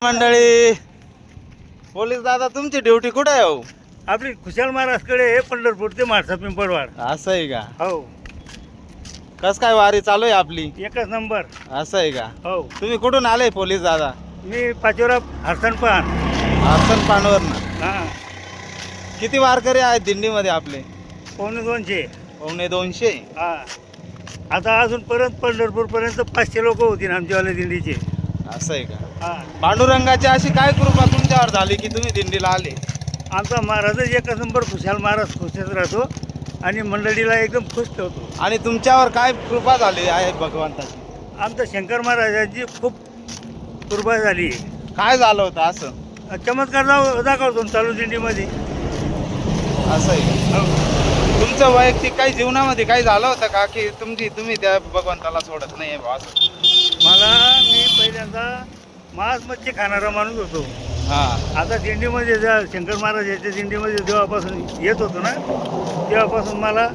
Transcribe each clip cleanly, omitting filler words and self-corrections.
मंडळी, पोलीस दादा तुमची ड्युटी कुठे आहे हो? आपली खुशाल महाराजकडे हे पंढरपूर ते माळसा पिंपळवाड. असं आहे का? हो, कस काय वारी चालू आहे आपली? एकच नंबर. असं आहे का? हो, तुम्ही कुठून आले पोलीस दादा? मी पाचोरा हरसणपान. आसन पानवरनं. हां, किती वारकरी आहेत दिंडीमध्ये आपले? 250. 250. हां, आता अजून परत पंढरपूरपर्यंत 500 लोक होतील आमच्यावाले दिंडीचे. असं आहे का? हां, पांडुरंगाची अशी काय कृपा तुमच्यावर झाली की तुम्ही दिंडीला आले? आमचा महाराजच एकच नंबर खुशाल महाराज खुशच राहतो आणि मंडळीला एकदम खुश ठेवतो. आणि तुमच्यावर काय कृपा झाली आहे भगवंताची? आमचा शंकर महाराजांची खूप कृपा झाली. काय झालं होतं असं? चमत्कार दाखवतो चालू दिंडीमध्ये. असं आहे का? हो. तुमचं वैयक्तिक काही जीवनामध्ये काही झालं होतं का की तुम्ही त्या भगवंताला सोडत नाही बा असं? मी पहिल्यांदा मांस मच्छी खाणारा माणूस होतो. हा. आता दिंडीमध्ये शंकर महाराज याच्या दिंडीमध्ये जेव्हापासून येत होतो ना, तेव्हापासून मला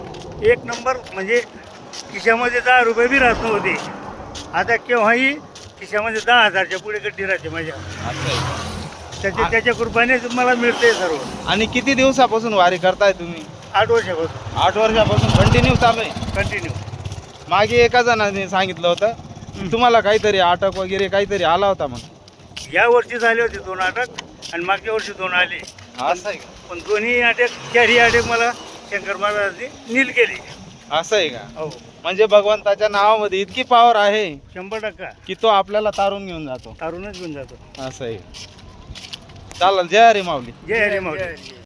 एक नंबर म्हणजे खिशामध्ये 10 रुपये बी राहत नव्हते. आता केव्हाही खिशामध्ये 10,000च्या पुढे गड्डी राहते माझ्या. असं आहे का? त्याच्या कृपानेच मला मिळते सर्व. आणि किती दिवसापासून वारी करताय तुम्ही? 8 वर्षापासून 8 वर्षापासून कंटिन्यू चालू आहे. कंटिन्यू. मागे एका जणाने सांगितलं होतं की तुम्हाला काहीतरी अटक वगैरे काहीतरी आला होता म्हणून. या वर्षी झाले होते 2 अटक आणि मागच्या वर्षी 2 आले. असं आहे का? पण दोन्ही अटक चारही अटक मला शंकर महाराजांनी नील केली. असं आहे का? हो, म्हणजे भगवंताच्या नावामध्ये इतकी पॉवर आहे 100% की तो आपल्याला तारून घेऊन जातो. तारूनच घेऊन जातो. असं आहे. चालेल. जय हरी माऊली. जय हरी माऊली.